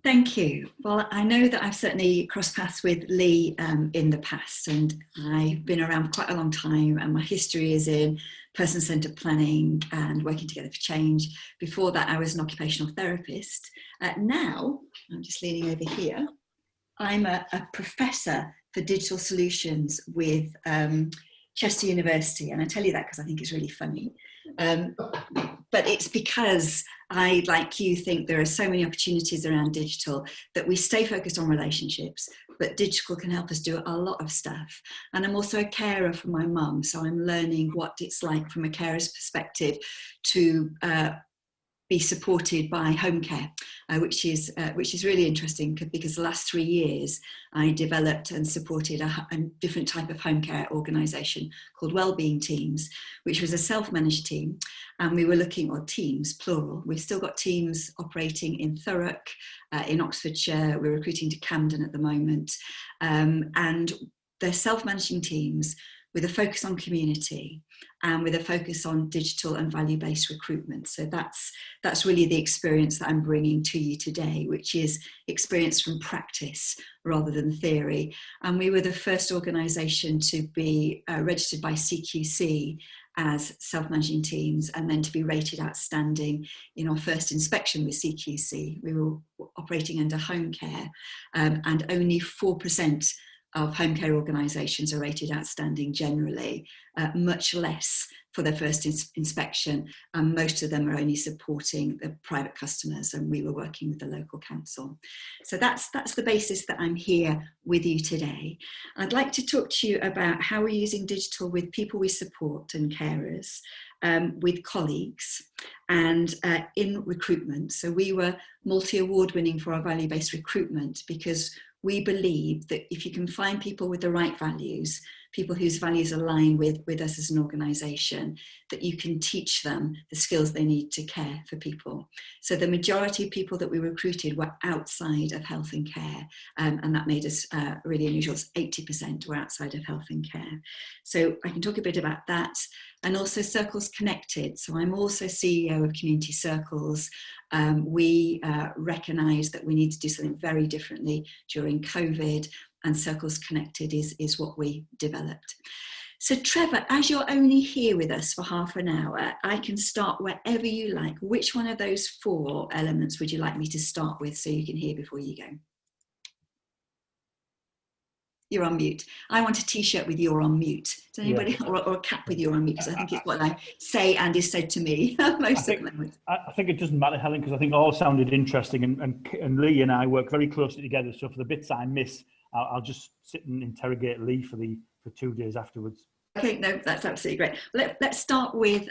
Thank you. Well, I know that I've certainly crossed paths with Lee in the past, and I've been around quite a long time, and my history is in person-centred planning and working together for change. Before that, I was an occupational therapist. Now, I'm just leaning over here, I'm a professor for digital solutions with Chester University, and I tell you that because I think it's really funny. But it's because I, like you, think there are so many opportunities around digital that we stay focused on relationships, but digital can help us do a lot of stuff. And I'm also a carer for my mum, so I'm learning what it's like from a carer's perspective to be supported by home care, which is really interesting because the last 3 years I developed and supported a different type of home care organisation called Wellbeing teams, which was a self-managed team, and we were looking, or teams plural, we've still got teams operating in Thurrock, in Oxfordshire, we're recruiting to Camden at the moment, and they're self-managing teams with a focus on community and with a focus on digital and value-based recruitment. So that's really the experience that I'm bringing to you today, which is experience from practice rather than theory. And we were the first organisation to be registered by CQC as self-managing teams, and then to be rated outstanding in our first inspection with CQC. We were operating under home care, and only 4% of home care organisations are rated outstanding generally, much less for their first inspection, and most of them are only supporting the private customers, and we were working with the local council. So that's the basis that I'm here with you today. I'd like to talk to you about how we're using digital with people we support and carers, with colleagues, and in recruitment. So we were multi-award winning for our value-based recruitment because we believe that if you can find people with the right values, people whose values align with us as an organisation, that you can teach them the skills they need to care for people. So the majority of people that we recruited were outside of health and care, and that made us really unusual. 80% were outside of health and care. So I can talk a bit about that, and also Circles Connected. So I'm also CEO of Community Circles. We recognised that we need to do something very differently during COVID, and Circles Connected is what we developed. So Trevor, as you're only here with us for half an hour, I can start wherever you like. Which one of those 4 elements would you like me to start with so you can hear before you go? You're on mute. I want a t-shirt with you're on mute. Does anybody, or a cap with you're on mute? Because I think it's what I say and is said to me most of the time. I think it doesn't matter, Helen, because I think all sounded interesting, and Lee and I work very closely together. So for the bits I miss, I'll just sit and interrogate Lee for 2 days afterwards. Okay, no, that's absolutely great. Let's start with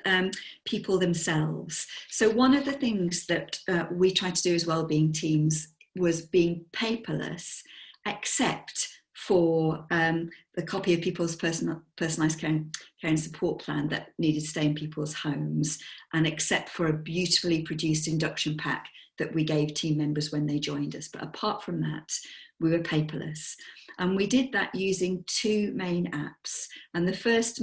people themselves. So one of the things that we tried to do as Wellbeing teams was being paperless, except for the copy of people's personalised care and support plan that needed to stay in people's homes, and except for a beautifully produced induction pack that we gave team members when they joined us. But apart from that, we were paperless. And we did that using 2 main apps. And the first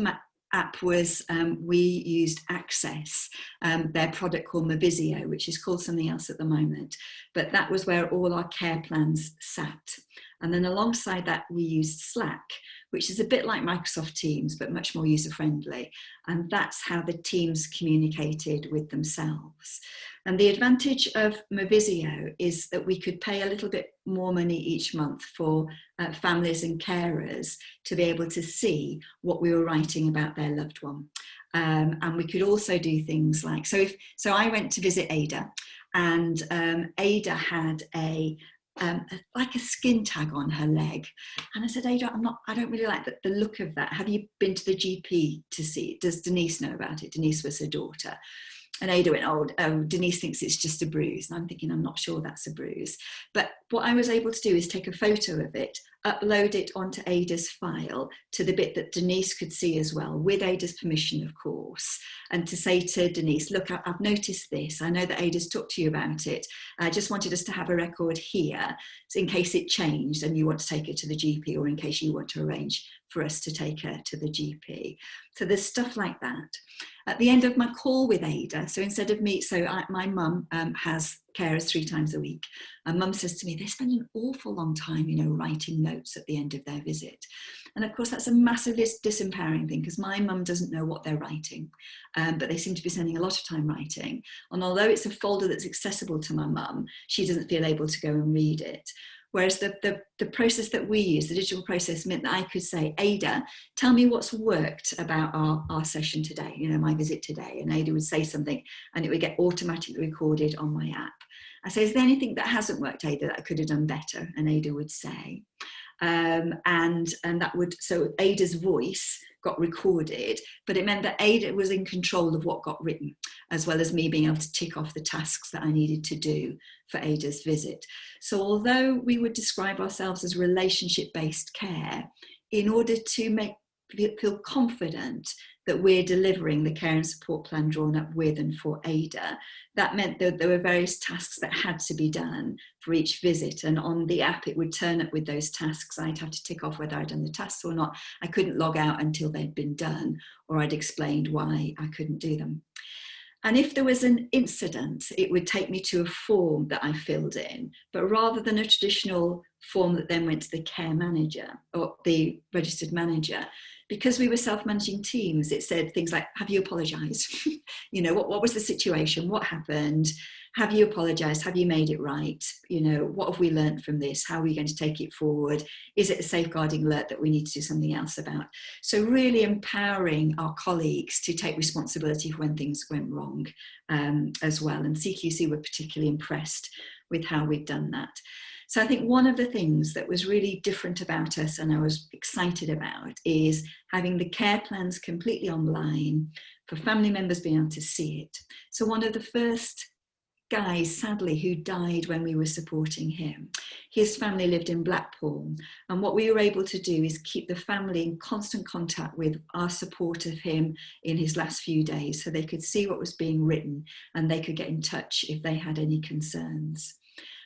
app was, we used Access, their product called Movisio, which is called something else at the moment. But that was where all our care plans sat. And then alongside that, we used Slack, which is a bit like Microsoft Teams, but much more user-friendly. And that's how the teams communicated with themselves. And the advantage of Movisio is that we could pay a little bit more money each month for families and carers to be able to see what we were writing about their loved one. And we could also do things like, so I went to visit Ada, and Ada had like a skin tag on her leg, and I said, Ada, I don't really like the look of that. Have you been to the GP to see it? Does Denise know about it? Denise was her daughter. And Ada went, oh, Denise thinks it's just a bruise. And I'm thinking, I'm not sure that's a bruise. But what I was able to do is take a photo of it, upload it onto Ada's file to the bit that Denise could see as well, with Ada's permission, of course, and to say to Denise, look, I've noticed this. I know that Ada's talked to you about it. I just wanted us to have a record here, so in case it changed and you want to take her to the GP, or in case you want to arrange for us to take her to the GP. So there's stuff like that. At the end of my call with Ada, so instead of me, my mum has carers 3 times a week. And mum says to me, they spend an awful long time, writing notes at the end of their visit. And of course, that's a massively disempowering thing, because my mum doesn't know what they're writing, but they seem to be spending a lot of time writing. And although it's a folder that's accessible to my mum, she doesn't feel able to go and read it. Whereas the process that we use, the digital process, meant that I could say, Ada, tell me what's worked about our session today, my visit today. And Ada would say something and it would get automatically recorded on my app. I say, is there anything that hasn't worked, Ada, that I could have done better? And Ada would say. And that would, so Ada's voice got recorded, but it meant that Ada was in control of what got written, as well as me being able to tick off the tasks that I needed to do for Ada's visit. So although we would describe ourselves as relationship-based care, in order to feel confident that we're delivering the care and support plan drawn up with and for Ada, that meant that there were various tasks that had to be done for each visit. And on the app, it would turn up with those tasks. I'd have to tick off whether I'd done the tasks or not. I couldn't log out until they'd been done, or I'd explained why I couldn't do them. And if there was an incident, it would take me to a form that I filled in, but rather than a traditional form that then went to the care manager or the registered manager, because we were self-managing teams, it said things like, have you apologised? What was the situation? What happened? Have you apologised? Have you made it right? What have we learned from this? How are we going to take it forward? Is it a safeguarding alert that we need to do something else about? So really empowering our colleagues to take responsibility for when things went wrong as well. And CQC were particularly impressed with how we'd done that. So I think one of the things that was really different about us and I was excited about is having the care plans completely online for family members being able to see it. So one of the first guys, sadly, who died when we were supporting him, his family lived in Blackpool. And what we were able to do is keep the family in constant contact with our support of him in his last few days, so they could see what was being written and they could get in touch if they had any concerns.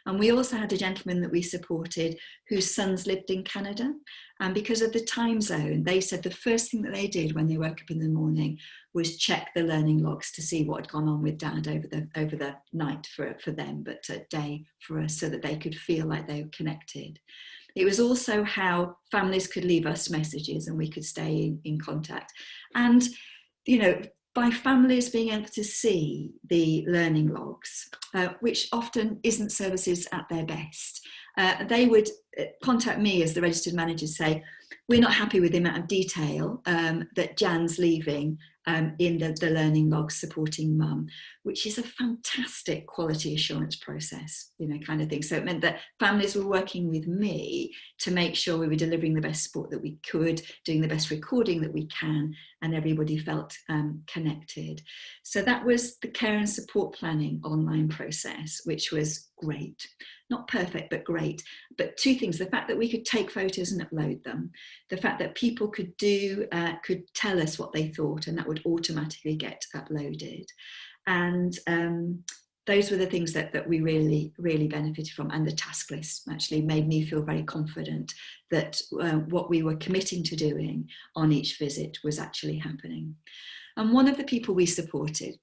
And we also had a gentleman that we supported whose sons lived in Canada. And because of the time zone, they said the first thing that they did when they woke up in the morning was check the learning logs to see what had gone on with Dad over the night for them, but day for us, so that they could feel like they were connected. It was also how families could leave us messages and we could stay in contact. And, by families being able to see the learning logs, which often isn't services at their best, they would contact me as the registered manager, say, we're not happy with the amount of detail that Jan's leaving in the learning logs supporting mum, which is a fantastic quality assurance process, kind of thing. So it meant that families were working with me to make sure we were delivering the best support that we could, doing the best recording that we can, and everybody felt connected. So that was the care and support planning online process, which was great. Not perfect, but great. But two things: the fact that we could take photos and upload them, the fact that people could tell us what they thought, and that would automatically get uploaded. And those were the things that we really, really benefited from. And the task list actually made me feel very confident that what we were committing to doing on each visit was actually happening. And one of the people we supported,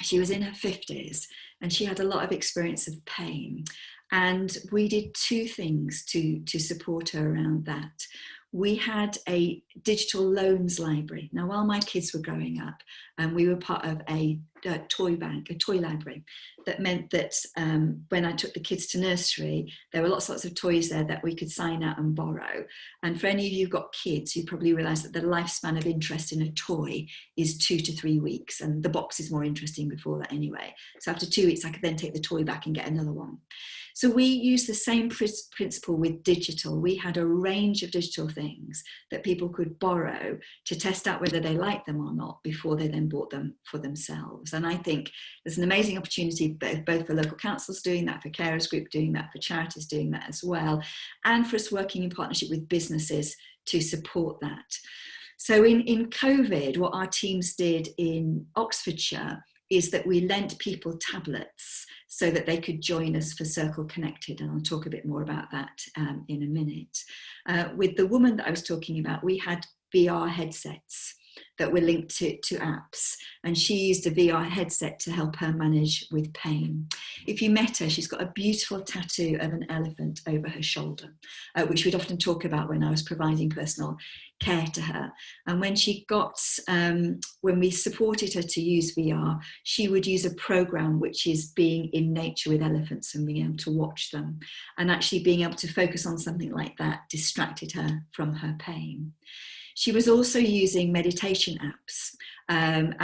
she was in her 50s and she had a lot of experience of pain. And we did two things to support her around that. We had a digital loans library. Now, while my kids were growing up, we were part of a toy bank, a toy library. That meant that when I took the kids to nursery, there were lots of toys there that we could sign out and borrow. And for any of you who've got kids, you probably realise that the lifespan of interest in a toy is 2 to 3 weeks. And the box is more interesting before that anyway. So after 2 weeks, I could then take the toy back and get another one. So we used the same principle with digital. We had a range of digital things that people could borrow to test out whether they liked them or not before they then bought them for themselves. And I think there's an amazing opportunity both for local councils doing that, for carers group doing that, for charities doing that as well, and for us working in partnership with businesses to support that. So in COVID, what our teams did in Oxfordshire is that we lent people tablets so that they could join us for Circle Connected. And I'll talk a bit more about that in a minute. With the woman that I was talking about, we had VR headsets. that were linked to apps, and she used a VR headset to help her manage with pain. If you met her, she's got a beautiful tattoo of an elephant over her shoulder, which we'd often talk about when I was providing personal care to her. And when she got, when we supported her to use VR, she would use a program which is being in nature with elephants and being able to watch them. And actually being able to focus on something like that distracted her from her pain. She was also using meditation apps, and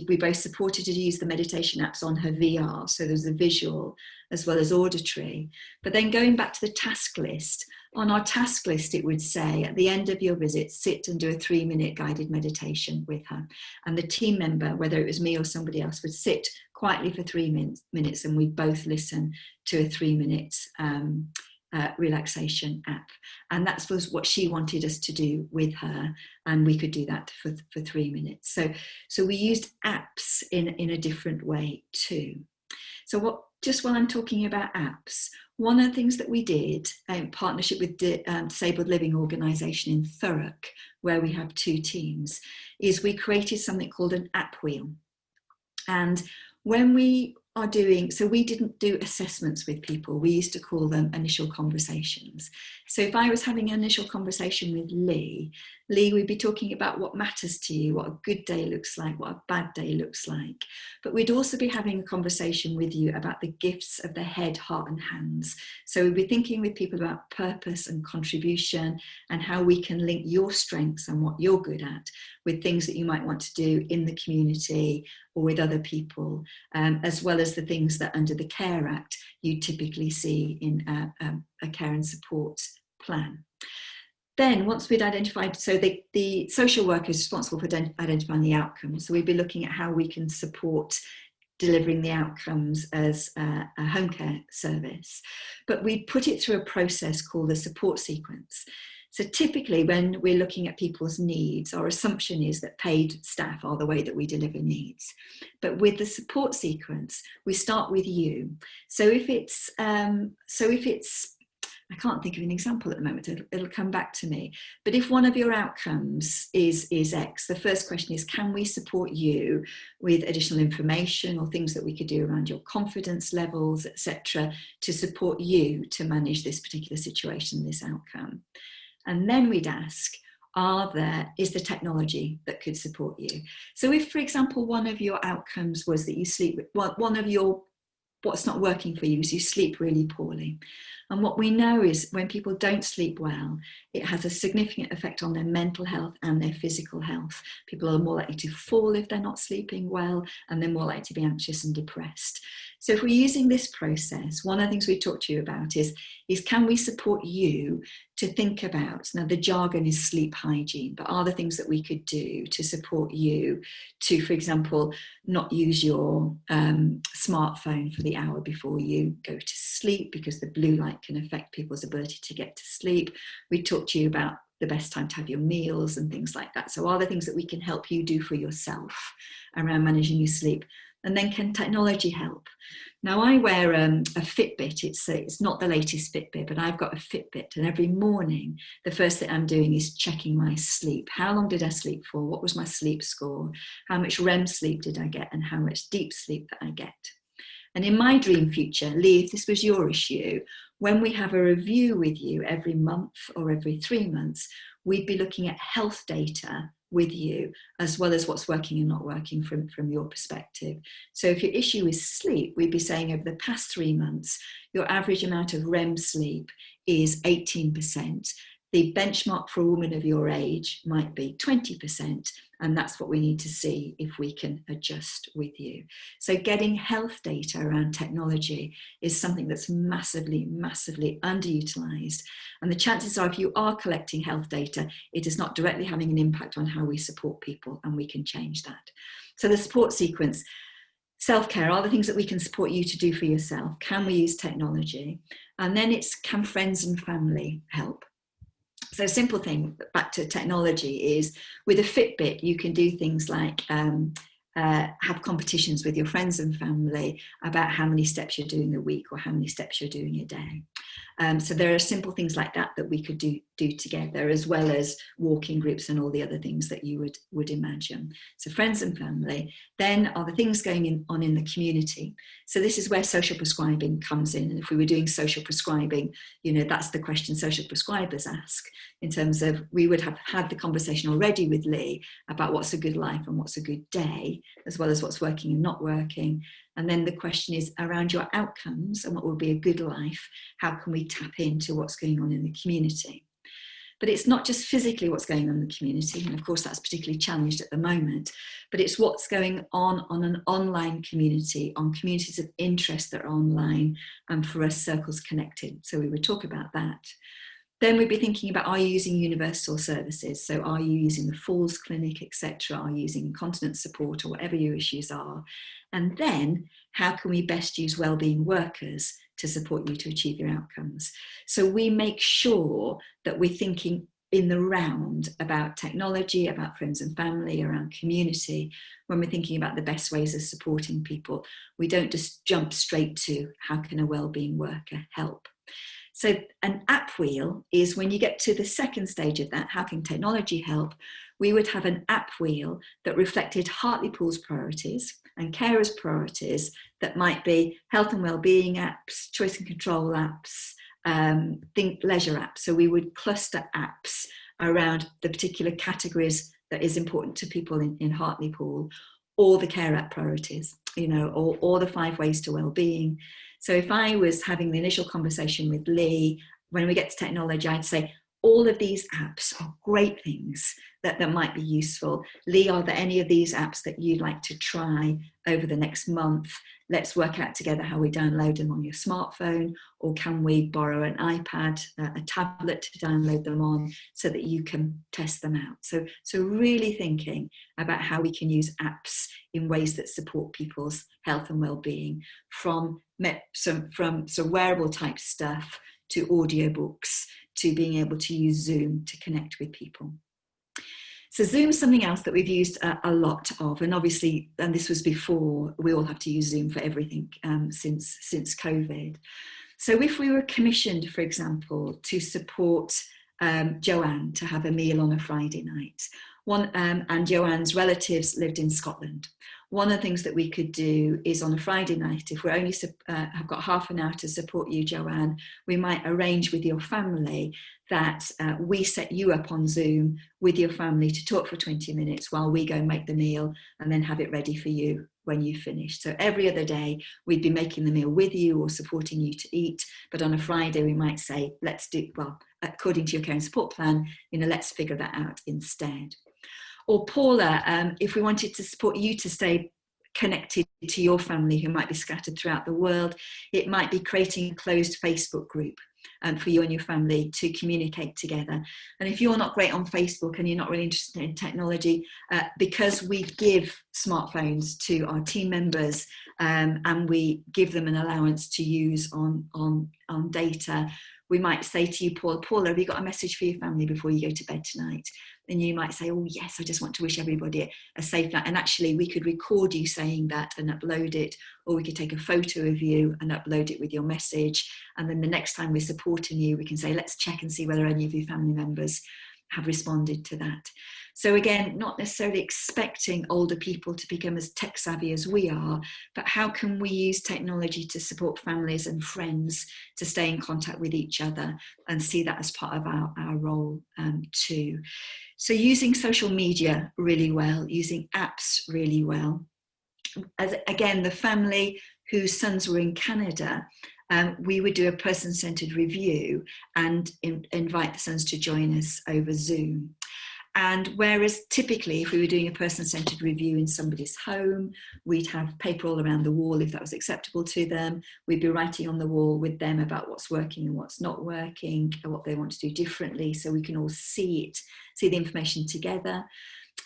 we both supported her to use the meditation apps on her VR, so there's a visual as well as auditory. But then going back to the task list, on our task list it would say at the end of your visit, sit and do a 3-minute guided meditation with her. And the team member, whether it was me or somebody else, would sit quietly for 3 minutes and we'd both listen to a 3-minute relaxation app. And that was what she wanted us to do with her, and we could do that for 3 minutes. So we used apps in a different way too. So just while I'm talking about apps, one of the things that we did in partnership with Disabled Living Organisation in Thurrock, where we have 2 teams, is we created something called an app wheel. And when we are doing, so we didn't do assessments with people, we used to call them initial conversations. So if I was having an initial conversation with Lee would be talking about what matters to you, what a good day looks like, what a bad day looks like. But we'd also be having a conversation with you about the gifts of the head, heart and hands. So we'd be thinking with people about purpose and contribution and how we can link your strengths and what you're good at with things that you might want to do in the community or with other people, as well as the things that under the Care Act you typically see in a care and support plan. Then once we'd identified, so the social worker is responsible for identifying the outcomes. So we'd be looking at how we can support delivering the outcomes as a home care service. But we'd put it through a process called the support sequence. So typically when we're looking at people's needs, our assumption is that paid staff are the way that we deliver needs. But with the support sequence, we start with you. So if it's, I can't think of an example at the moment, it'll come back to me. But if one of your outcomes is X, the first question is, can we support you with additional information or things that we could do around your confidence levels, etc., to support you to manage this particular situation, this outcome? And then we'd ask, is the technology that could support you? So if, for example, one of your outcomes was that you sleep, what's not working for you is you sleep really poorly. And what we know is when people don't sleep well, it has a significant effect on their mental health and their physical health. People are more likely to fall if they're not sleeping well, and they're more likely to be anxious and depressed. So if we're using this process, one of the things we talk to you about is can we support you to think about, now the jargon is sleep hygiene, but are there things that we could do to support you to, for example, not use your smartphone for the hour before you go to sleep, because the blue light can affect people's ability to get to sleep. We talk to you about the best time to have your meals and things like that. So are there things that we can help you do for yourself around managing your sleep? And then can technology help? Now I wear a Fitbit. It's not the latest Fitbit, but I've got a Fitbit, and every morning the first thing I'm doing is checking my sleep. How long did I sleep for? What was my sleep score? How much REM sleep did I get, and how much deep sleep that I get? And in my dream future, Lee, if this was your issue, when we have a review with you every month or every 3 months, we'd be looking at health data with you, as well as what's working and not working from your perspective. So if your issue is sleep, we'd be saying over the past 3 months, your average amount of REM sleep is 18%. The benchmark for a woman of your age might be 20%, and that's what we need to see if we can adjust with you. So getting health data around technology is something that's massively, massively underutilised. And the chances are, if you are collecting health data, it is not directly having an impact on how we support people, and we can change that. So the support sequence, self-care, are the things that we can support you to do for yourself. Can we use technology? And then it's, can friends and family help? So a simple thing, back to technology, is with a Fitbit, you can do things like have competitions with your friends and family about how many steps you're doing a week or how many steps you're doing a day. So there are simple things like that that we could do together, as well as walking groups and all the other things that you would imagine. So friends and family. Then are the things going on in the community. So this is where social prescribing comes in. And if we were doing social prescribing, that's the question social prescribers ask, in terms of, we would have had the conversation already with Lee about what's a good life and what's a good day, as well as what's working and not working. And then the question is around your outcomes and what will be a good life. How can we tap into what's going on in the community? But it's not just physically what's going on in the community, and of course that's particularly challenged at the moment, but it's what's going on an online community, on communities of interest that are online, and for us, circles connected. So we would talk about that. Then we'd be thinking about, are you using universal services? So are you using the Falls Clinic, etc.? Are you using continence support, or whatever your issues are? And then how can we best use wellbeing workers to support you to achieve your outcomes? So we make sure that we're thinking in the round about technology, about friends and family, around community. When we're thinking about the best ways of supporting people, we don't just jump straight to how can a wellbeing worker help? So an app wheel is when you get to the second stage of that, how can technology help? We would have an app wheel that reflected Hartlepool's priorities and carers' priorities, that might be health and wellbeing apps, choice and control apps, think leisure apps. So we would cluster apps around the particular categories that is important to people in Hartlepool, or the care app priorities, or the 5 ways to wellbeing. So if I was having the initial conversation with Lee, when we get to technology, I'd say, all of these apps are great things that might be useful. Lee, are there any of these apps that you'd like to try over the next month? Let's work out together how we download them on your smartphone, or can we borrow an iPad, a tablet to download them on, so that you can test them out. So really thinking about how we can use apps in ways that support people's health and well-being, from wearable type stuff to audiobooks, to being able to use Zoom to connect with people. So Zoom's something else that we've used a lot of, and obviously, and this was before we all have to use Zoom for everything since COVID. So if we were commissioned, for example, to support Joanne to have a meal on a Friday night, and Joanne's relatives lived in Scotland, one of the things that we could do is on a Friday night, if we're only have got half an hour to support you, Joanne, we might arrange with your family that we set you up on Zoom with your family to talk for 20 minutes while we go and make the meal, and then have it ready for you when you finish. So every other day we'd be making the meal with you or supporting you to eat, but on a Friday we might say, let's do, well, according to your care and support plan, let's figure that out instead. Or Paula, if we wanted to support you to stay connected to your family who might be scattered throughout the world, it might be creating a closed Facebook group for you and your family to communicate together. And if you're not great on Facebook and you're not really interested in technology, because we give smartphones to our team members and we give them an allowance to use on data, we might say to you, Paula, have you got a message for your family before you go to bed tonight? And you might say, oh yes, I just want to wish everybody a safe night. And actually we could record you saying that and upload it, or we could take a photo of you and upload it with your message. And then the next time we're supporting you, we can say, let's check and see whether any of your family members have responded to that. So again, not necessarily expecting older people to become as tech savvy as we are, but how can we use technology to support families and friends to stay in contact with each other, and see that as part of our role too. So using social media really well, using apps really well. Again, the family whose sons were in Canada, we would do a person-centered review and invite the sons to join us over Zoom. And whereas typically if we were doing a person-centered review in somebody's home, we'd have paper all around the wall if that was acceptable to them. We'd be writing on the wall with them about what's working and what's not working, and what they want to do differently, so we can all see the information together.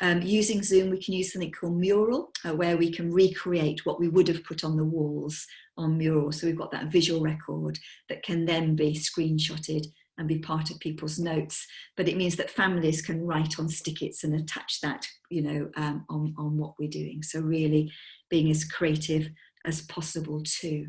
Using Zoom, we can use something called Mural, where we can recreate what we would have put on the walls on Mural. So we've got that visual record that can then be screenshotted and be part of people's notes. But it means that families can write on stickets and attach that, on what we're doing. So really being as creative as possible too.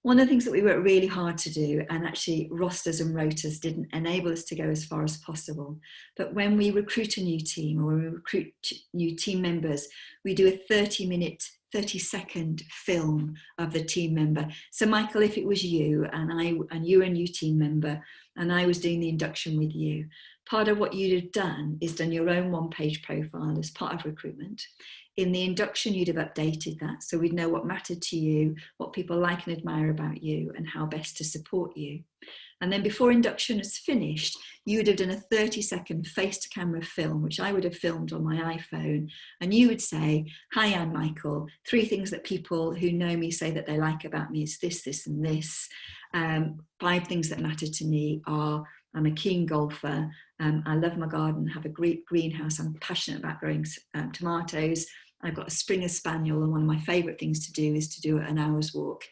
One of the things that we worked really hard to do, and actually rosters and rotas didn't enable us to go as far as possible, but when we recruit a new team or when we recruit new team members, we do a 30-minute, 30-second film of the team member. So Michael, if it was you and you were a new team member and I was doing the induction with you, part of what you'd have done is done your own one-page profile as part of recruitment. In the induction, you'd have updated that. So we'd know what mattered to you, what people like and admire about you, and how best to support you. And then before induction is finished, you would have done a 30-second face-to-camera film, which I would have filmed on my iPhone. And you would say, hi, I'm Michael. 3 things that people who know me say that they like about me is this, this, and this. 5 things that matter to me are, I'm a keen golfer. I love my garden, have a great greenhouse. I'm passionate about growing tomatoes. I've got a Springer Spaniel, and one of my favourite things to do is to do an hour's walk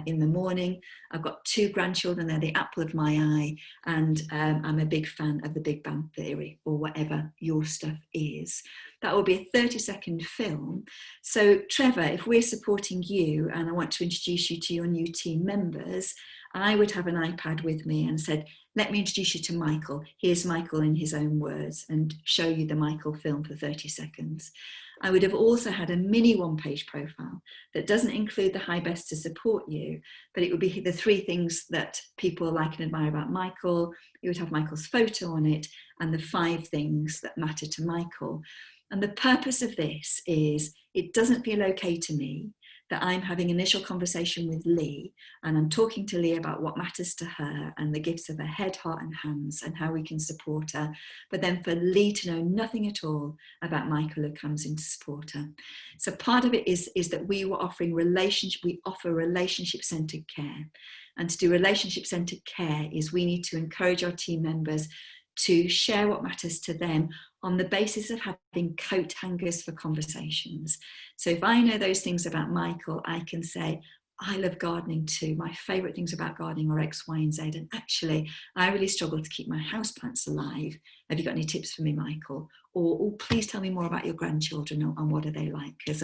in the morning. I've got 2 grandchildren, they're the apple of my eye, and I'm a big fan of the Big Bang Theory, or whatever your stuff is. That will be a 30-second film. So Trevor, if we're supporting you and I want to introduce you to your new team members, I would have an iPad with me and said, let me introduce you to Michael. Here's Michael in his own words, and show you the Michael film for 30 seconds. I would have also had a mini 1-page profile that doesn't include the high best to support you, but it would be the 3 things that people like and admire about Michael. You would have Michael's photo on it and the 5 things that matter to Michael. And the purpose of this is it doesn't feel okay to me that I'm having initial conversation with Lee and I'm talking to Lee about what matters to her and the gifts of her head, heart and hands and how we can support her. But then for Lee to know nothing at all about Michael who comes in to support her. So part of it is that we offer relationship-centered care. And to do relationship-centered care is we need to encourage our team members to share what matters to them on the basis of having coat hangers for conversations. So if I know those things about Michael, I can say, I love gardening too. My favourite things about gardening are X, Y, and Z. And actually, I really struggle to keep my houseplants alive. Have you got any tips for me, Michael? Or oh, please tell me more about your grandchildren and what are they like? Because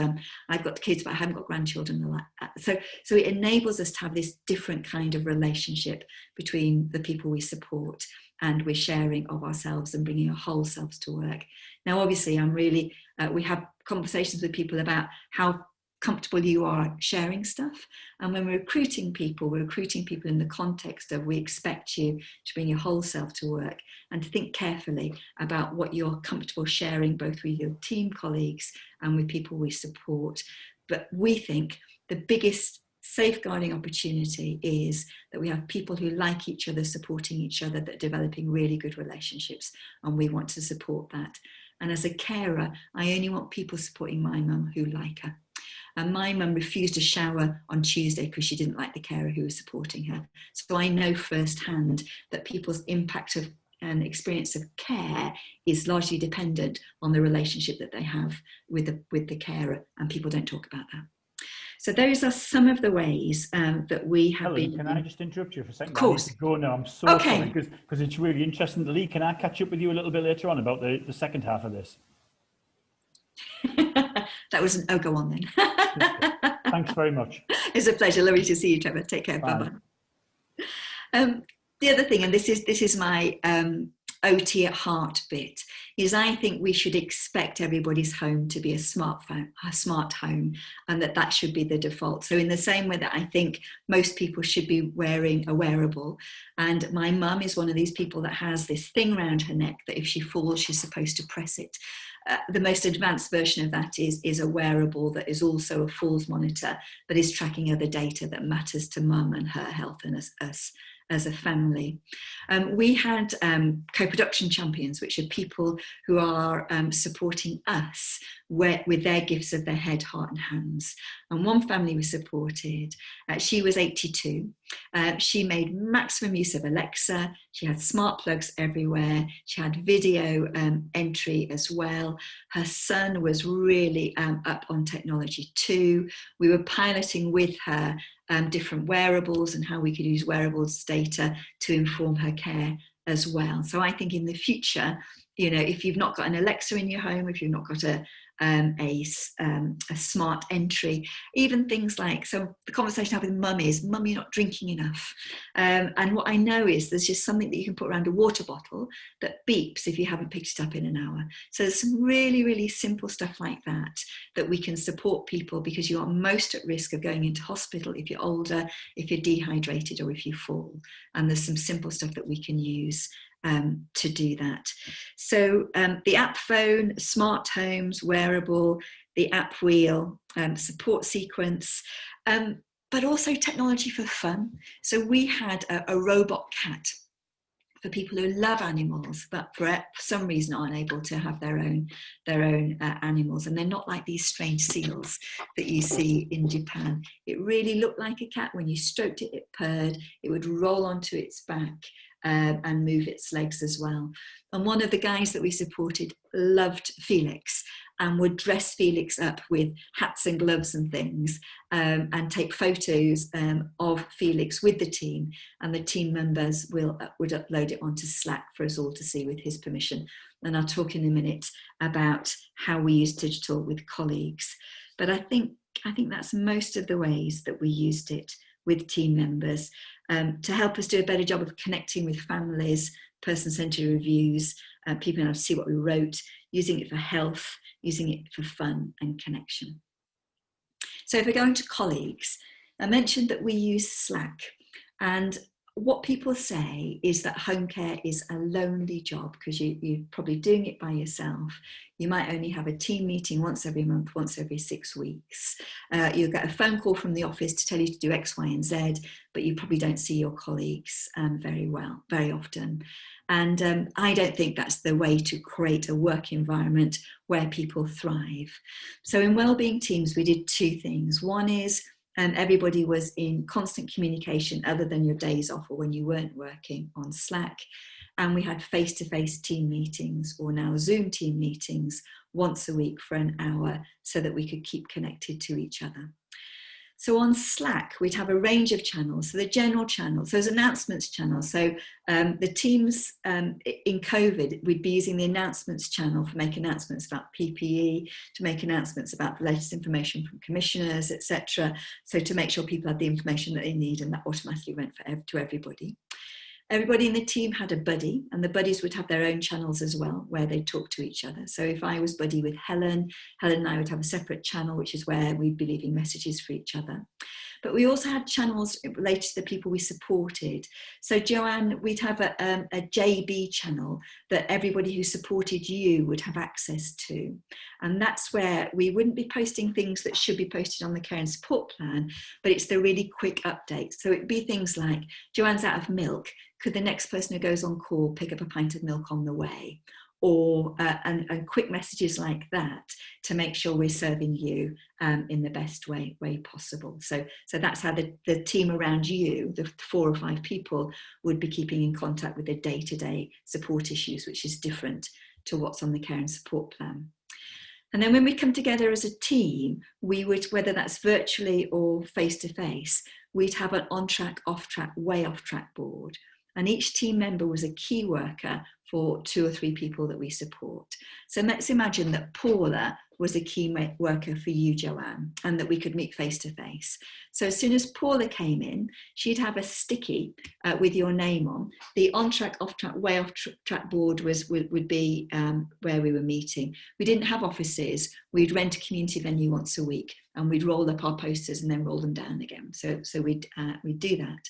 I've got kids, but I haven't got grandchildren. So it enables us to have this different kind of relationship between the people we support, and we're sharing of ourselves and bringing our whole selves to work. Now, obviously, we have conversations with people about how comfortable you are sharing stuff. And when we're recruiting people in the context of we expect you to bring your whole self to work and to think carefully about what you're comfortable sharing, both with your team colleagues and with people we support. But we think the biggest safeguarding opportunity is that we have people who like each other, supporting each other, that are developing really good relationships, and we want to support that. And as a carer, I only want people supporting my mum who like her. And my mum refused a shower on Tuesday because she didn't like the carer who was supporting her. So I know firsthand that people's impact of and experience of care is largely dependent on the relationship that they have with the carer, and people don't talk about that. So those are some of the ways that we have Helen, been. can I just interrupt you for a second? Of course. I need to go now. I'm so okay. sorry because it's really interesting. Lee, can I catch up with you a little bit later on about the second half of this? That was an go on then. Thanks very much. It's a pleasure. Lovely to see you, Trevor. Take care. Bye bye. The other thing, and this is my OT at heart bit, is I think we should expect everybody's home to be a smart home, and that should be the default. So in the same way that I think most people should be wearing a wearable, and my mum is one of these people that has this thing around her neck that if she falls, she's supposed to press it. The most advanced version of that is a wearable that is also a falls monitor, but is tracking other data that matters to mum and her health and us as a family. We had co-production champions, which are people who are supporting us with their gifts of their head, heart and hands. And one family we supported, she was 82. She made maximum use of Alexa. She had smart plugs everywhere. She had video entry as well. Her son was really up on technology too. We were piloting with her different wearables and how we could use wearables data to inform her care as well. So I think in the future, you know, if you've not got an Alexa in your home, if you've not got a smart entry, even things like, so the conversation I have with mum is, mum, you're not drinking enough. And what I know is there's just something that you can put around a water bottle that beeps if you haven't picked it up in an hour. So there's some really, really simple stuff like that that we can support people, because you are most at risk of going into hospital if you're older, if you're dehydrated, or if you fall. And there's some simple stuff that we can use to do that. So the app phone, smart homes, wearable, the app wheel, support sequence, but also technology for fun. So we had a robot cat for people who love animals, but for some reason aren't able to have their own animals. And they're not like these strange seals that you see in Japan. It really looked like a cat. When you stroked it, it purred. It would roll onto its back and move its legs as well. And one of the guys that we supported loved Felix and would dress Felix up with hats and gloves and things, and take photos of Felix with the team, and the team members would upload it onto Slack for us all to see with his permission. And I'll talk in a minute about how we use digital with colleagues. But I think that's most of the ways that we used it with team members, to help us do a better job of connecting with families, person-centered reviews, people able to see what we wrote, using it for health, using it for fun and connection. So if we're going to colleagues, I mentioned that we use Slack, and what people say is that home care is a lonely job because you're probably doing it by yourself. You might only have a team meeting once every month, once every 6 weeks. You'll get a phone call from the office to tell you to do X, Y, and Z, but you probably don't see your colleagues very often. And I don't think that's the way to create a work environment where people thrive. So in Wellbeing teams, we did two things. One is everybody was in constant communication other than your days off or when you weren't working on Slack. And we had face-to-face team meetings, or now Zoom team meetings, once a week for an hour so that we could keep connected to each other. So on Slack, we'd have a range of channels. So the general channels, those announcements channels. So the teams in COVID, we'd be using the announcements channel to make announcements about PPE, to make announcements about the latest information from commissioners, etc. So to make sure people had the information that they need, and that automatically went to everybody. Everybody in the team had a buddy, and the buddies would have their own channels as well, where they talk to each other. So if I was buddy with Helen and I would have a separate channel, which is where we'd be leaving messages for each other. But we also had channels related to the people we supported. So Joanne, we'd have a JB channel that everybody who supported you would have access to. And that's where we wouldn't be posting things that should be posted on the care and support plan, but it's the really quick updates. So it'd be things like, Joanne's out of milk. Could the next person who goes on call pick up a pint of milk on the way? Or and quick messages like that to make sure we're serving you in the best way possible. So that's how the team around you, the 4 or 5 people, would be keeping in contact with the day-to-day support issues, which is different to what's on the care and support plan. And then when we come together as a team, we would, whether that's virtually or face-to-face, we'd have an on-track, off-track, way off-track board. And each team member was a key worker for 2 or 3 people that we support. So let's imagine that Paula was a key worker for you, Joanne, and that we could meet face to face. So as soon as Paula came in, she'd have a sticky with your name on. The on-track, off-track, way off-track board would be where we were meeting. We didn't have offices. We'd rent a community venue once a week, and we'd roll up our posters and then roll them down again. So we'd do that.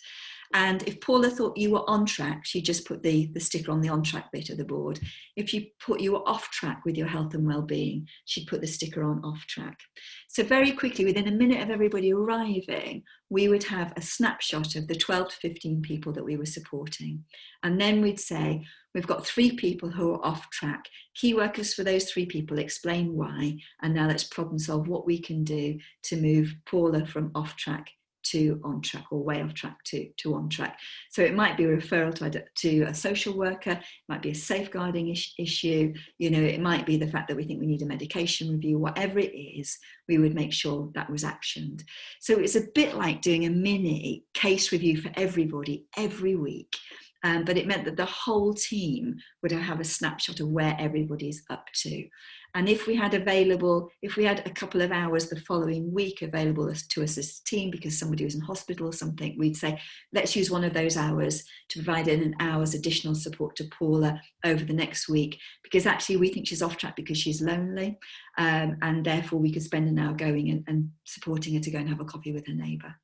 And if Paula thought you were on track, she'd just put the sticker on the on track bit of the board. If you were off track with your health and well-being, she'd put the sticker on off track. So very quickly, within a minute of everybody arriving, we would have a snapshot of the 12 to 15 people that we were supporting. And then we'd say, we've got 3 people who are off track. Key workers for those 3 people, explain why. And now let's problem solve what we can do to move Paula from off track to on track, or way off track to on track. So it might be a referral to a social worker, it might be a safeguarding issue, it might be the fact that we think we need a medication review. Whatever it is, we would make sure that was actioned. So it's a bit like doing a mini case review for everybody every week. but it meant that the whole team would have a snapshot of where everybody's up to. And if we had a couple of hours the following week available to us as a team because somebody was in hospital or something, we'd say, let's use one of those hours to provide an hour's additional support to Paula over the next week, because actually we think she's off track because she's lonely, and therefore we could spend an hour going and supporting her to go and have a coffee with her neighbour.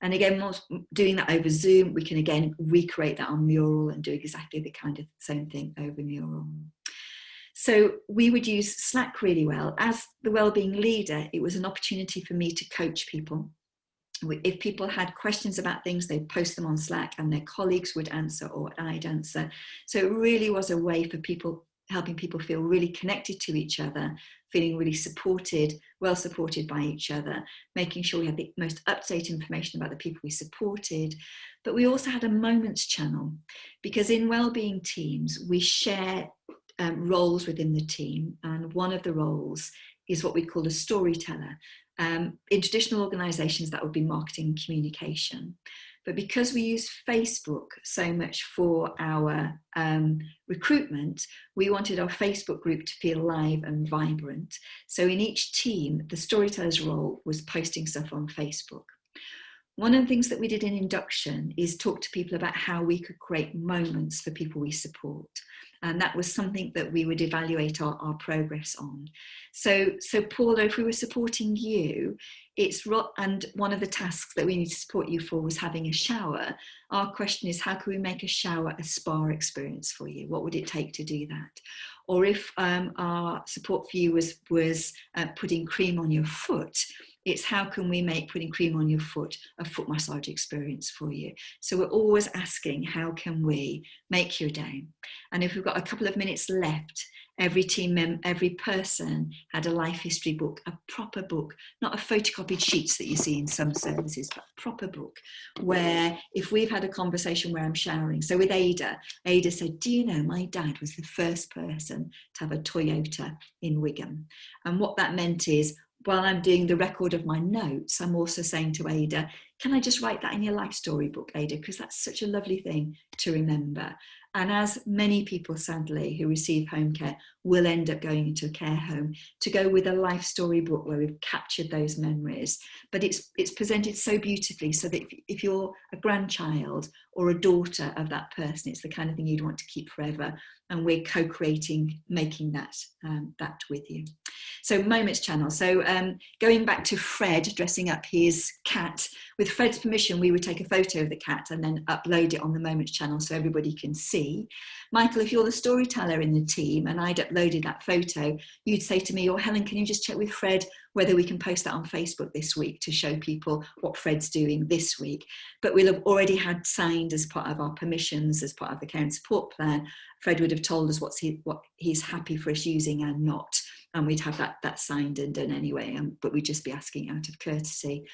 And again, doing that over Zoom, we can again recreate that on Mural and do exactly the kind of same thing over Mural. So we would use Slack really well. As the wellbeing leader, it was an opportunity for me to coach people. If people had questions about things, they'd post them on Slack and their colleagues would answer or I'd answer. So it really was a way for people, helping people feel really connected to each other, feeling really supported, well supported by each other, making sure we had the most up-to-date information about the people we supported. But we also had a moments channel, because in wellbeing teams, we share roles within the team. And one of the roles is what we call a storyteller. In traditional organisations, that would be marketing and communication. But because we use Facebook so much for our recruitment, we wanted our Facebook group to feel live and vibrant. So in each team, the storyteller's role was posting stuff on Facebook. One of the things that we did in induction is talk to people about how we could create moments for people we support. And that was something that we would evaluate our progress on. So Paula, if we were supporting you, and one of the tasks that we need to support you for was having a shower. Our question is, how can we make a shower a spa experience for you? What would it take to do that? Or if our support for you was putting cream on your foot, it's how can we make putting cream on your foot a foot massage experience for you? So we're always asking, how can we make your day? And if we've got a couple of minutes left, every person had a life history book, a proper book, not a photocopied sheets that you see in some services, but a proper book, where if we've had a conversation where I'm showering. So with Ada said, do you know, my dad was the first person to have a Toyota in Wigan. And what that meant is, while I'm doing the record of my notes, I'm also saying to Ada, can I just write that in your life story book, Ada? Because that's such a lovely thing to remember. And as many people, sadly, who receive home care will end up going into a care home, to go with a life story book where we've captured those memories. But it's presented so beautifully so that if you're a grandchild or a daughter of that person, it's the kind of thing you'd want to keep forever. And we're co-creating, making that with you. So Moments channel. So going back to Fred dressing up his cat, with Fred's permission, we would take a photo of the cat and then upload it on the Moments channel so everybody can see. Michael, if you're the storyteller in the team and I'd uploaded that photo, you'd say to me, or Helen, can you just check with Fred whether we can post that on Facebook this week to show people what Fred's doing this week? But we'll have already had signed as part of our permissions, as part of the care and support plan. Fred would have told us what he's happy for us using and not. And we'd have that signed and done anyway, but we'd just be asking out of courtesy.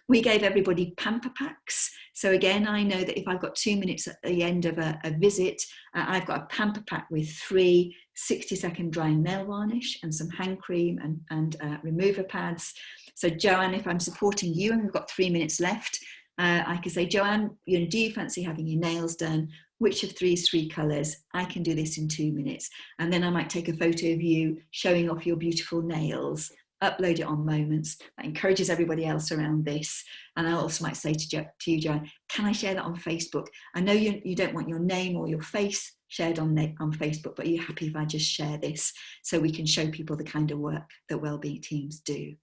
We gave everybody pamper packs. So again, I know that if I've got 2 minutes at the end of a visit, I've got a pamper pack with 3 60-second drying nail varnish and some hand cream and remover pads. So Joanne, if I'm supporting you and we've got 3 minutes left, I can say, Joanne, do you fancy having your nails done? Which of these 3 colours? I can do this in 2 minutes. And then I might take a photo of you showing off your beautiful nails, upload it on Moments. That encourages everybody else around this. And I also might say to you, Joanne, can I share that on Facebook? I know you don't want your name or your face shared on Facebook, but are you happy if I just share this so we can show people the kind of work that wellbeing teams do?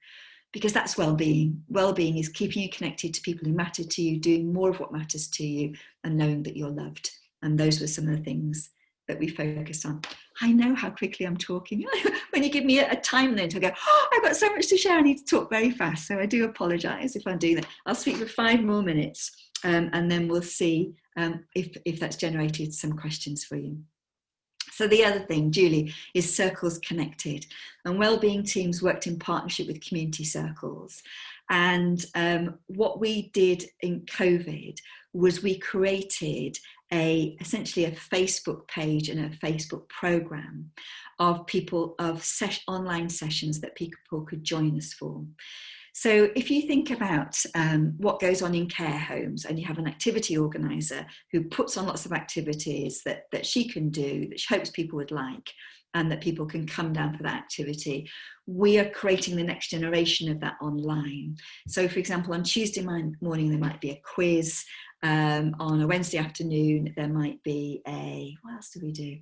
Because that's well-being. Well-being is keeping you connected to people who matter to you, doing more of what matters to you, and knowing that you're loved. And those were some of the things that we focused on. I know how quickly I'm talking. When you give me a time limit, I go, I've got so much to share. I need to talk very fast. So I do apologise if I'm doing that. I'll speak for 5 more minutes and then we'll see if that's generated some questions for you. So the other thing, Julie, is circles connected. And wellbeing teams worked in partnership with community circles. And what we did in COVID was we created essentially a Facebook page and a Facebook program of online sessions that people could join us for. So if you think about what goes on in care homes, and you have an activity organiser who puts on lots of activities that she can do, that she hopes people would like, and that people can come down for that activity, we are creating the next generation of that online. So for example, on Tuesday morning, there might be a quiz. On a Wednesday afternoon, there might be what else do we do?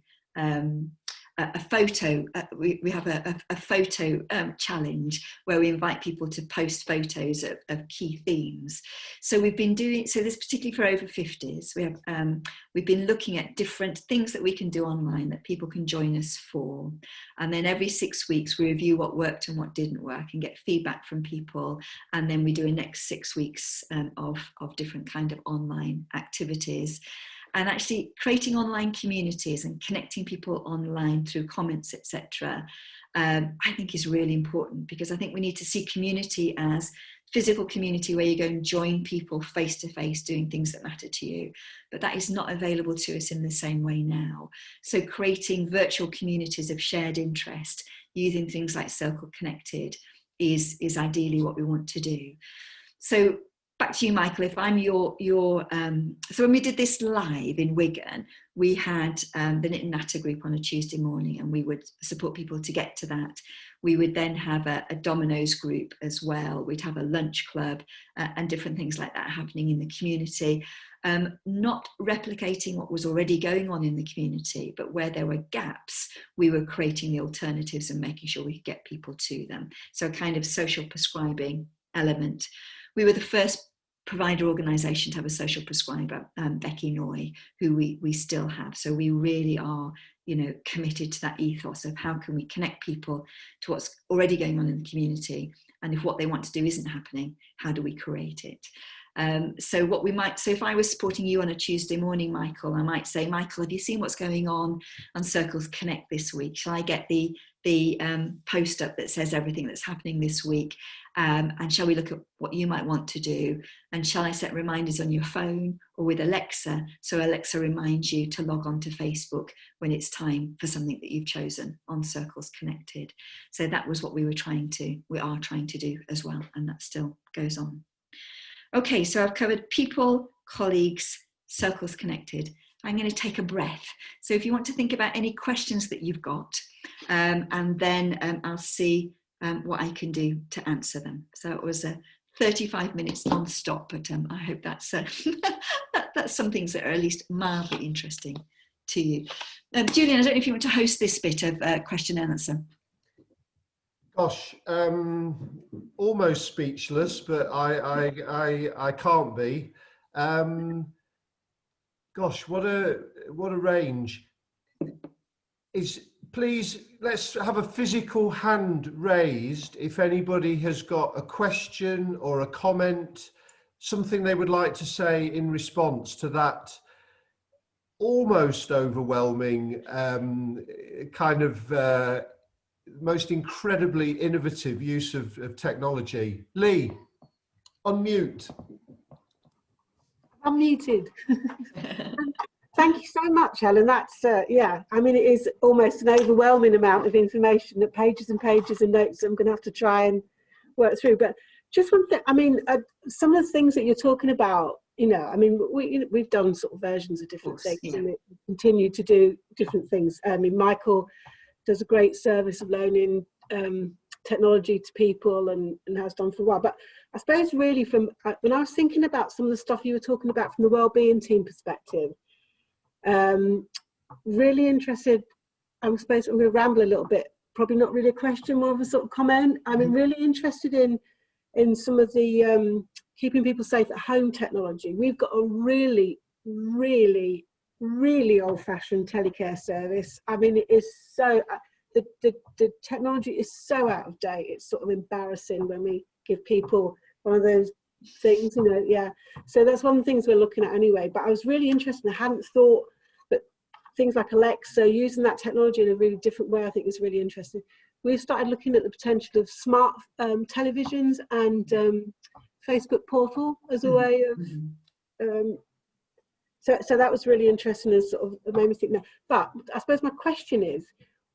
A photo, we have a photo challenge where we invite people to post photos of key themes. So we've been doing, so this particularly for over 50s, we've been looking at different things that we can do online that people can join us for. And then every 6 weeks we review what worked and what didn't work and get feedback from people. And then we do a next 6 weeks of different kind of online activities. And actually creating online communities and connecting people online through comments, etc., I think is really important, because I think we need to see community as physical community where you go and join people face to face doing things that matter to you. But that is not available to us in the same way now. So creating virtual communities of shared interest using things like Circle Connected is ideally what we want to do. So back to you, Michael, if I'm so when we did this live in Wigan, we had the Knit and Natter group on a Tuesday morning, and we would support people to get to that. We would then have a Dominoes group as well. We'd have a lunch club and different things like that happening in the community. Not replicating what was already going on in the community, but where there were gaps, we were creating the alternatives and making sure we could get people to them. So a kind of social prescribing element. We were the first provider organisation to have a social prescriber, Becky Noy, who we still have. So we really are, committed to that ethos of how can we connect people to what's already going on in the community, and if what they want to do isn't happening, how do we create it? So if I was supporting you on a Tuesday morning, Michael, I might say, Michael, have you seen what's going on Circles Connect this week? Shall I get the post up that says everything that's happening this week? And shall we look at what you might want to do? And shall I set reminders on your phone or with Alexa, so Alexa reminds you to log on to Facebook when it's time for something that you've chosen on Circles Connected? So that was what we are trying to do as well, and that still goes on. Okay, so I've covered people, colleagues, Circles Connected. I'm going to take a breath. So if you want to think about any questions that you've got, and then I'll see what I can do to answer them. So it was 35 minutes non-stop, but I hope that's that's some things that are at least mildly interesting to you. Julian, I don't know if you want to host this bit of question and answer. Gosh, almost speechless, but I can't be. Gosh, what a range. Please, let's have a physical hand raised if anybody has got a question or a comment, something they would like to say in response to that almost overwhelming kind of most incredibly innovative use of technology. Lee, unmute. Unmuted. Thank you so much, Helen. That's, yeah, I mean, it is almost an overwhelming amount of information, pages and pages and notes I'm going to have to try and work through. But just one thing, I mean, some of the things that you're talking about, I mean, we've done sort of versions of different things, yeah, and we continue to do different things. I mean, Michael does a great service of loaning technology to people and has done for a while. But I suppose really from when I was thinking about some of the stuff you were talking about from the wellbeing team perspective, really interested, I suppose I'm going to ramble a little bit, probably not really a question, more of a sort of comment. I mean, really interested in some of the keeping people safe at home technology. We've got a really old-fashioned telecare service. I mean, it is so the technology is so out of date. It's sort of embarrassing when we give people one of those things, yeah. So that's one of the things we're looking at anyway. But I was really interested. I hadn't thought that things like Alexa, using that technology in a really different way, I think is really interesting. We've started looking at the potential of smart televisions and Facebook portal as a way of so that was really interesting, as sort of it made me think now. But I suppose my question is,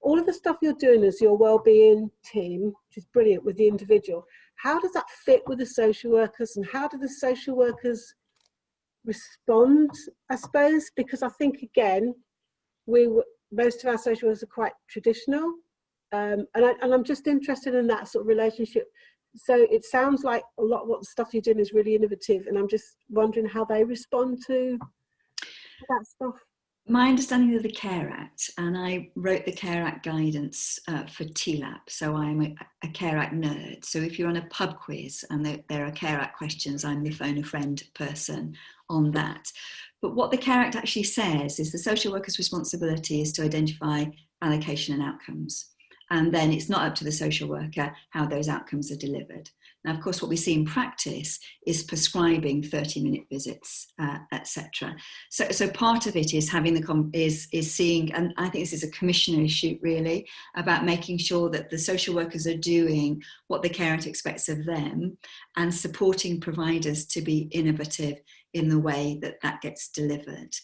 all of the stuff you're doing as your wellbeing team, which is brilliant with the individual, how does that fit with the social workers, and how do the social workers respond, I suppose? Because I think, again, most of our social workers are quite traditional, and I'm just interested in that sort of relationship. So it sounds like a lot of what the stuff you're doing is really innovative, and I'm just wondering how they respond to that stuff. My understanding of the Care Act, and I wrote the Care Act guidance for TLAP, so I'm a Care Act nerd. So if you're on a pub quiz and there are Care Act questions, I'm the phone a friend person on that. But what the Care Act actually says is the social worker's responsibility is to identify allocation and outcomes. And then it's not up to the social worker how those outcomes are delivered. Now, of course, what we see in practice is prescribing 30-minute visits, etc. So part of it is having is seeing, and I think this is a commissioner issue really, about making sure that the social workers are doing what the Care Act expects of them, and supporting providers to be innovative in the way that that gets delivered.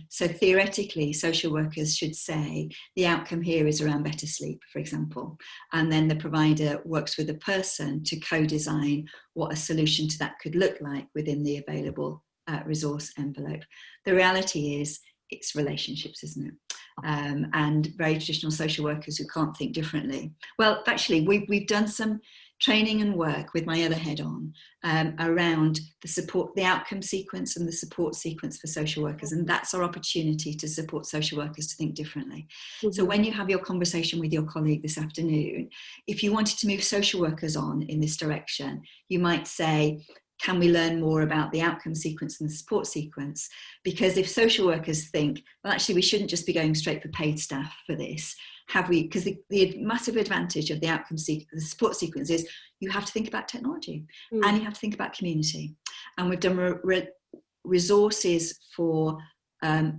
So theoretically, social workers should say the outcome here is around better sleep, for example, and then the provider works with the person to co-design what a solution to that could look like within the available resource envelope. The reality is it's relationships, isn't it? And very traditional social workers who can't think differently. Well, actually, we've done some training and work with my other head on around the support, the outcome sequence and the support sequence for social workers. And that's our opportunity to support social workers to think differently. Mm-hmm. So when you have your conversation with your colleague this afternoon, if you wanted to move social workers on in this direction, you might say, can we learn more about the outcome sequence and the support sequence? Because if social workers think, well, actually, we shouldn't just be going straight for paid staff for this. Have we, because the massive advantage of the outcome the support sequence is you have to think about technology and you have to think about community. And we've done resources for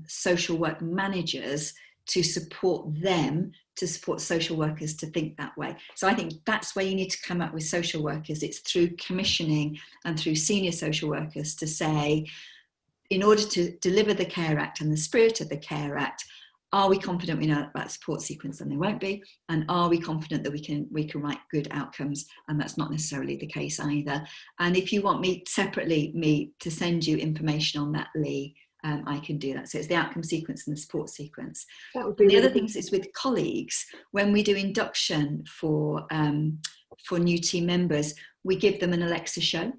social work managers to support them, to support social workers to think that way. So I think that's where you need to come up with social workers. It's through commissioning and through senior social workers to say, in order to deliver the Care Act and the spirit of the Care Act, are we confident we know about support sequence? And they won't be. And are we confident that we can write good outcomes? And that's not necessarily the case either. And if you want me separately, to send you information on that, Lee, I can do that. So it's the outcome sequence and the support sequence. That would be the other things is with colleagues, when we do induction for new team members, we give them an Alexa show.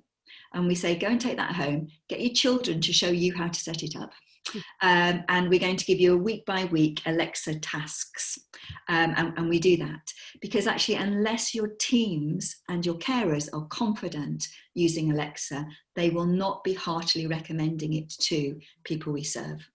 And we say, go and take that home, get your children to show you how to set it up. And we're going to give you a week by week Alexa tasks. And we do that because actually, unless your teams and your carers are confident using Alexa, they will not be heartily recommending it to people we serve.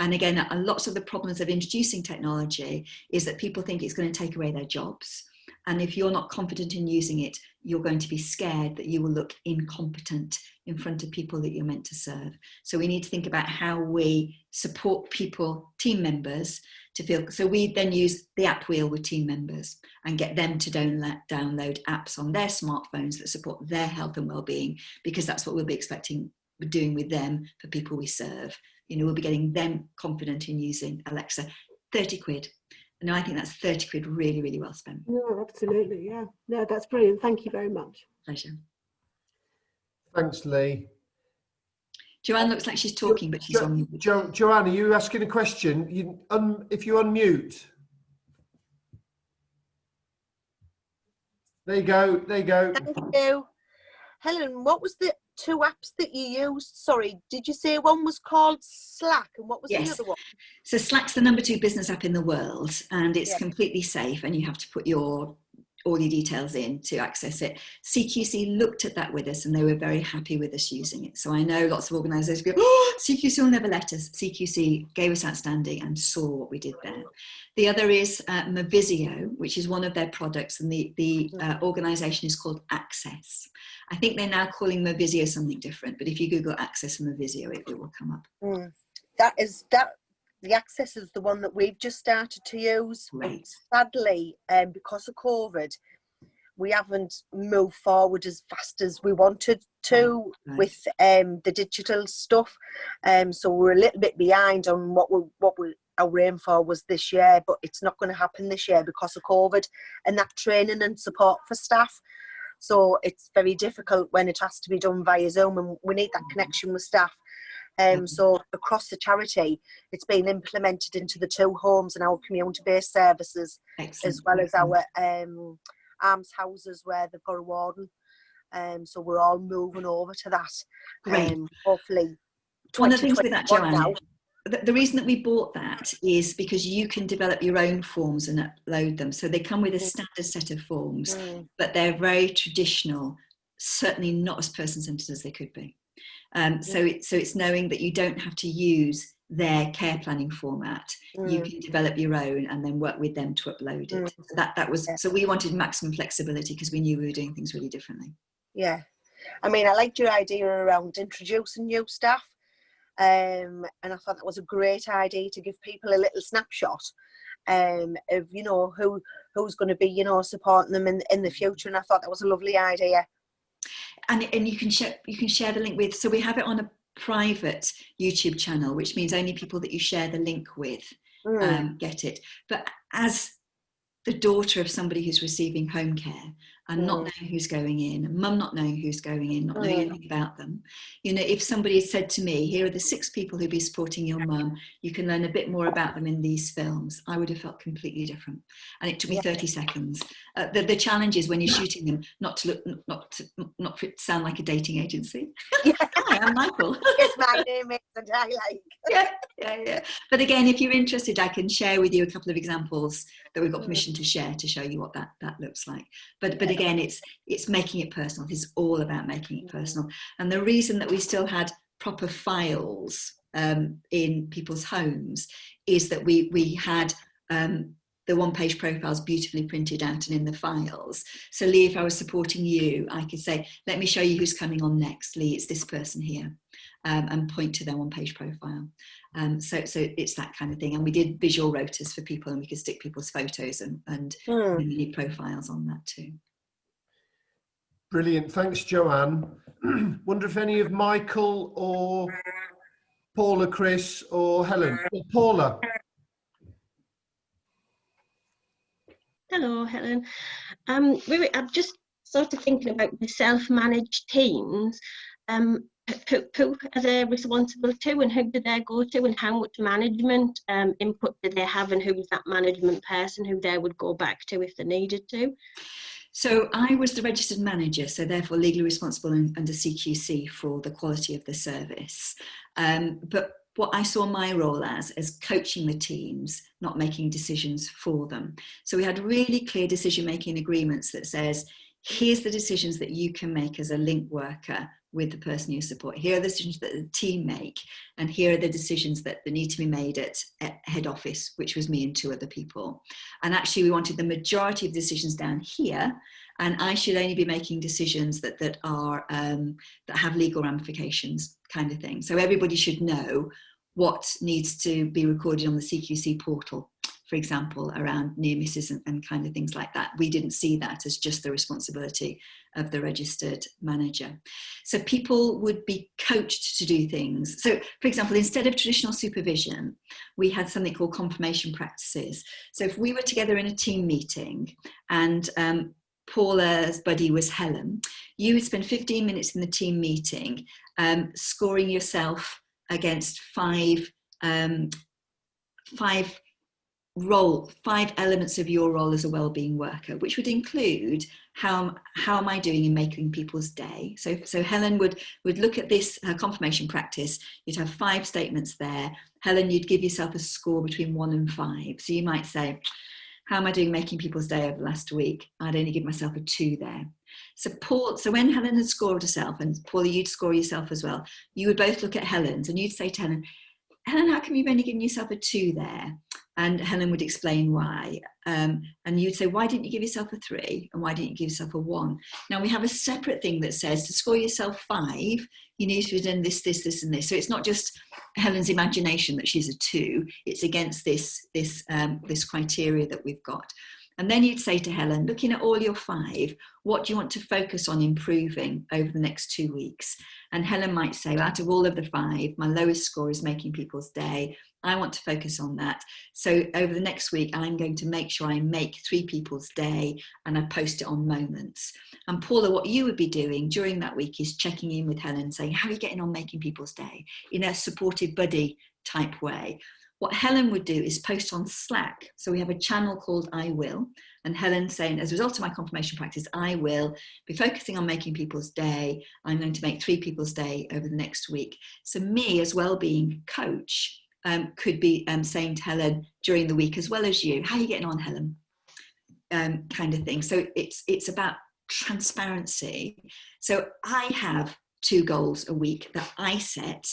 And again, lots of the problems of introducing technology is that people think it's going to take away their jobs. And if you're not confident in using it, you're going to be scared that you will look incompetent in front of people that you're meant to serve. So we need to think about how we support people, team members, to feel. So we then use the app wheel with team members and get them to download apps on their smartphones that support their health and well-being, because that's what we'll be doing with them for people we serve. You know, we'll be getting them confident in using Alexa. 30 quid. No, I think that's 30 quid really, really well spent. No, absolutely, yeah. No, that's brilliant. Thank you very much. Pleasure. Thanks, Lee. Joanne looks like she's talking, but she's on mute. Joanne, are you asking a question? If you unmute. There you go. There you go. Thank you. Helen, what was the 2 apps that you used? Sorry, did you say one was called Slack and what was the other one? So Slack's the #2 business app in the world, and it's completely safe, and you have to put all your details in to access it. CQC looked at that with us and they were very happy with us using it. So I know lots of organisations go, oh, CQC will never let us. CQC gave us outstanding and saw what we did there. The other is Movisio, which is one of their products, and the organisation is called Access. I think they're now calling Movisio something different, but if you Google Access and Movisio, it will come up. The Access is the one that we've just started to use. Right. Sadly, because of COVID, we haven't moved forward as fast as we wanted to with the digital stuff. So we're a little bit behind on what our aim for was this year, but it's not going to happen this year because of COVID and that training and support for staff. So it's very difficult when it has to be done via Zoom, and we need that connection with staff. So across the charity, it's been implemented into the 2 homes and our community-based services. Excellent. As well as our arms houses where they've got a warden. So we're all moving over to that. Great. Hopefully. One of the things with that, Joanne, the reason that we bought that is because you can develop your own forms and upload them. So they come with a standard set of forms, but they're very traditional, certainly not as person-centered as they could be. So it's knowing that you don't have to use their care planning format. You can develop your own and then work with them to upload it. So we wanted maximum flexibility because we knew we were doing things really differently. Yeah, I mean, I liked your idea around introducing new staff, and I thought that was a great idea to give people a little snapshot of, you know, who's going to be, you know, supporting them in the future. And I thought that was a lovely idea. And you can share the link with, so we have it on a private YouTube channel, which means only people that you share the link with get it. But as the daughter of somebody who's receiving home care and not knowing who's going in, mum not knowing who's going in, not knowing anything about them, you know, if somebody had said to me, here are the 6 people who'll be supporting your mum, you can learn a bit more about them in these films, I would have felt completely different. And it took me 30 seconds. The challenge is when you're shooting them, not for it to sound like a dating agency. Hi, I'm Michael. Yes, my name is, and I like. Yeah. But again, if you're interested, I can share with you a couple of examples that we've got permission to share to show you what that looks like. But again, it's making it personal. It's all about making it personal. And the reason that we still had proper files in people's homes is that we had the 1-page profiles beautifully printed out and in the files. So Lee, if I was supporting you, I could say, let me show you who's coming on next. Lee, it's this person here, and point to their 1-page profile. So it's that kind of thing. And we did visual rotas for people, and we could stick people's photos and unique profiles on that too. Brilliant. Thanks, Joanne. Wonder if any of Michael or Paula, Chris or Helen. Paula. Hello, Helen. I'm just sort of thinking about the self-managed teams. Who are they responsible to, and who do they go to, and how much management input do they have, and who's that management person who they would go back to if they needed to? So I was the registered manager, so therefore legally responsible under CQC for the quality of the service. But what I saw my role as coaching the teams, not making decisions for them. So we had really clear decision-making agreements that says, here's the decisions that you can make as a link worker with the person you support. Here are the decisions that the team make, and here are the decisions that need to be made at head office, which was me and 2 other people. And actually we wanted the majority of decisions down here, and I should only be making decisions that have legal ramifications, kind of thing. So everybody should know what needs to be recorded on the CQC portal, for example, around near misses and kind of things like that. We didn't see that as just the responsibility of the registered manager. So people would be coached to do things. So, for example, instead of traditional supervision, we had something called confirmation practices. So if we were together in a team meeting and Paula's buddy was Helen, you would spend 15 minutes in the team meeting scoring yourself against 5 elements of your role as a wellbeing worker, which would include how am I doing in making people's day. So Helen would look at this, her confirmation practice. You'd have 5 statements there. Helen, you'd give yourself a score between 1 and 5. So you might say, how am I doing making people's day over the last week? I'd only give myself a 2 there. So when Helen had scored herself, and Paula, you'd score yourself as well, you would both look at Helen's and you'd say to Helen, how come you've only given yourself a 2 there? And Helen would explain why. And you'd say, why didn't you give yourself a 3? And why didn't you give yourself a 1? Now we have a separate thing that says to score yourself 5, you need to have done this, this, this, and this. So it's not just Helen's imagination that she's a 2. It's against this criteria that we've got. And then you'd say to Helen, looking at all your 5, what do you want to focus on improving over the next 2 weeks? And Helen might say, well, out of all of the 5, my lowest score is making people's day. I want to focus on that. So over the next week, I'm going to make sure I make 3 people's day and I post it on Moments. And Paula, what you would be doing during that week is checking in with Helen, saying, how are you getting on making people's day in a supportive buddy type way? What Helen would do is post on Slack. So we have a channel called I Will, and Helen saying, as a result of my confirmation practice, I will be focusing on making people's day. I'm going to make 3 people's day over the next week. So me as Wellbeing coach could be saying to Helen during the week, as well as you, how are you getting on, Helen? Kind of thing. So it's about transparency. So I have 2 goals a week that I set,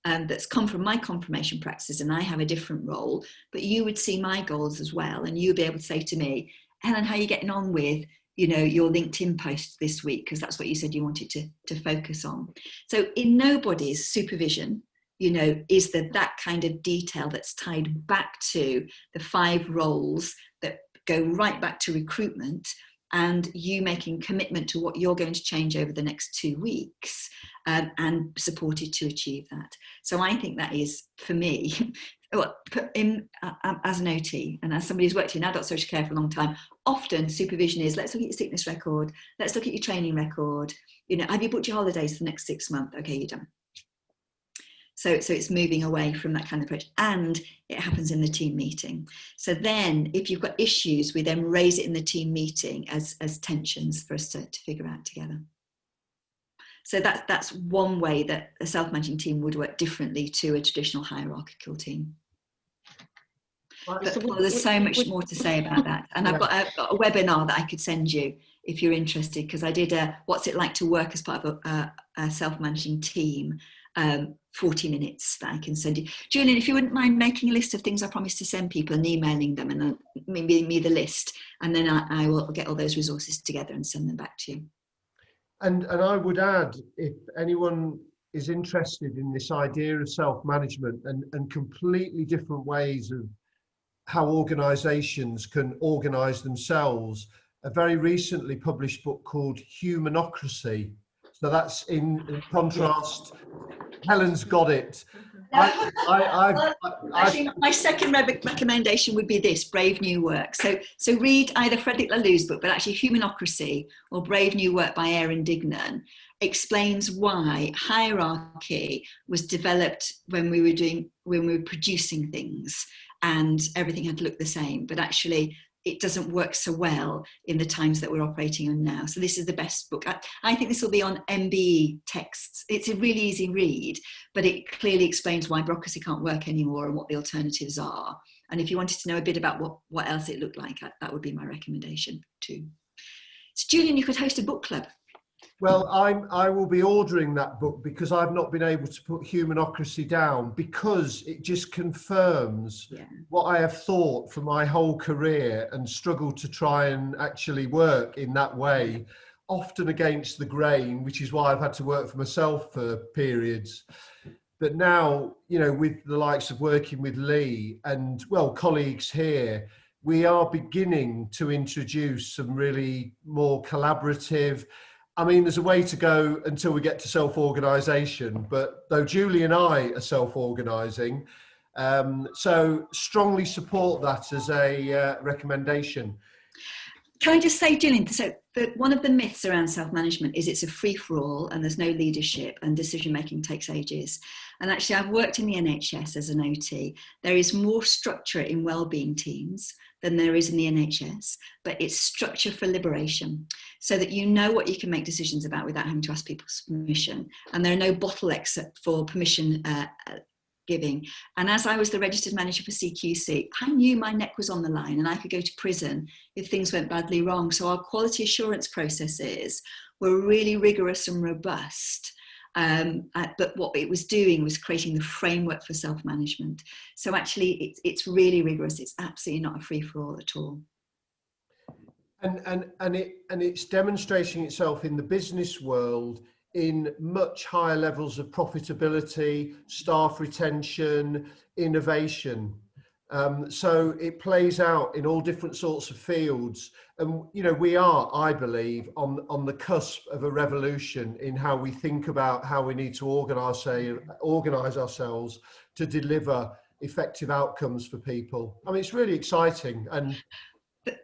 that's come from my confirmation practices, and I have a different role, but you would see my goals as well, and you'd be able to say to me, Helen, how are you getting on with, you know, your LinkedIn posts this week, because that's what you said you wanted to focus on. So in nobody's supervision, you know, is there that kind of detail that's tied back to the 5 roles that go right back to recruitment, and you making commitment to what you're going to change over the next 2 weeks, and supported to achieve that. So I think that is, for me, as an OT and as somebody who's worked in adult social care for a long time, often supervision is, let's look at your sickness record, let's look at your training record, you know, have you booked your holidays for the next 6 months? Okay, you're done. So it's moving away from that kind of approach, and it happens in the team meeting. So then if you've got issues, we then raise it in the team meeting as tensions for us to figure out together. So that's one way that a self-managing team would work differently to a traditional hierarchical team. But there's so much more to say about that. And I've got a webinar that I could send you if you're interested, because I did a what's it like to work as part of a self-managing team, 40 minutes that I can send you. Julian, if you wouldn't mind making a list of things I promised to send people and emailing them, and then maybe me the list, and then I will get all those resources together and send them back to you. And I would add, if anyone is interested in this idea of self-management and completely different ways of how organizations can organize themselves, a very recently published book called Humanocracy. So that's in contrast. Helen's got it. Actually, my second recommendation would be this: Brave New Work. So read either Frederick Laloux's book, but actually Humanocracy or Brave New Work by Aaron Dignan explains why hierarchy was developed when we were producing things, and everything had to look the same, but actually it doesn't work so well in the times that we're operating on now. So this is the best book. I think this will be on MBE texts. It's a really easy read, but it clearly explains why bureaucracy can't work anymore and what the alternatives are. And if you wanted to know a bit about what else it looked like, that would be my recommendation too. So Julian, you could host a book club. Well, I will be ordering that book, because I've not been able to put Humanocracy down, because it just confirms what I have thought for my whole career and struggled to try and actually work in that way, often against the grain, which is why I've had to work for myself for periods. But now, you know, with the likes of working with Lee and, well, colleagues here, we are beginning to introduce some really more collaborative. I mean, there's a way to go until we get to self-organisation, but though Julie and I are self-organising, so strongly support that as a recommendation. Can I just say, Gillian, so one of the myths around self-management is it's a free-for-all and there's no leadership and decision-making takes ages. And actually, I've worked in the NHS as an OT. There is more structure in wellbeing teams than there is in the NHS, but it's structure for liberation, so that you know what you can make decisions about without having to ask people's permission. And there are no bottlenecks for permission giving. And as I was the registered manager for CQC, I knew my neck was on the line and I could go to prison if things went badly wrong. So our quality assurance processes were really rigorous and robust. But what it was doing was creating the framework for self-management. So actually it's really rigorous. It's absolutely not a free-for-all at all. And it's demonstrating itself in the business world in much higher levels of profitability, staff retention, innovation. So it plays out in all different sorts of fields. And, you know, we are, I believe, on the cusp of a revolution in how we think about how we need to organise ourselves to deliver effective outcomes for people. I mean, it's really exciting. And